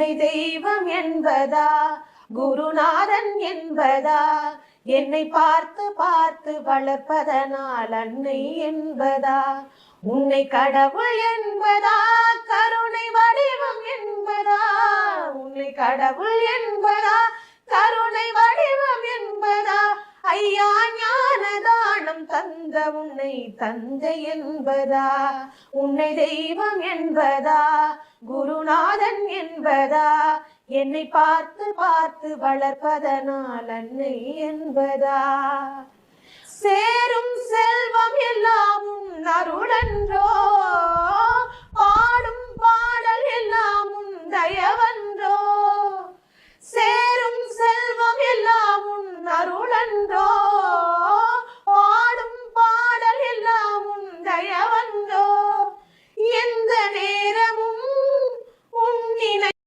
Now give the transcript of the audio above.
உன்னை தெய்வம் என்பதா குருநாதன் என்பதா என்னை பார்த்து பார்த்து வளர்ப்பதனால் அன்னை என்பதா உன்னை கடவுள் என்பதா கருணை வடிவம் என்பதா உன்னை கடவுள் என்பதா கருணை வடிவம் என்பதா ஐயா ஞானதானம் தந்த உன்னை தந்தை என்பதா உன்னை தெய்வம் என்பதா குருநாதன் என்பதா என்னை பார்த்து பார்த்து வளர்ப்பதனால் அன்னை என்பதா சேரும் செல்வம் எல்லாம் உன் அருளன்றோ பாடும் பாடல் எல்லாம் உன் தயவ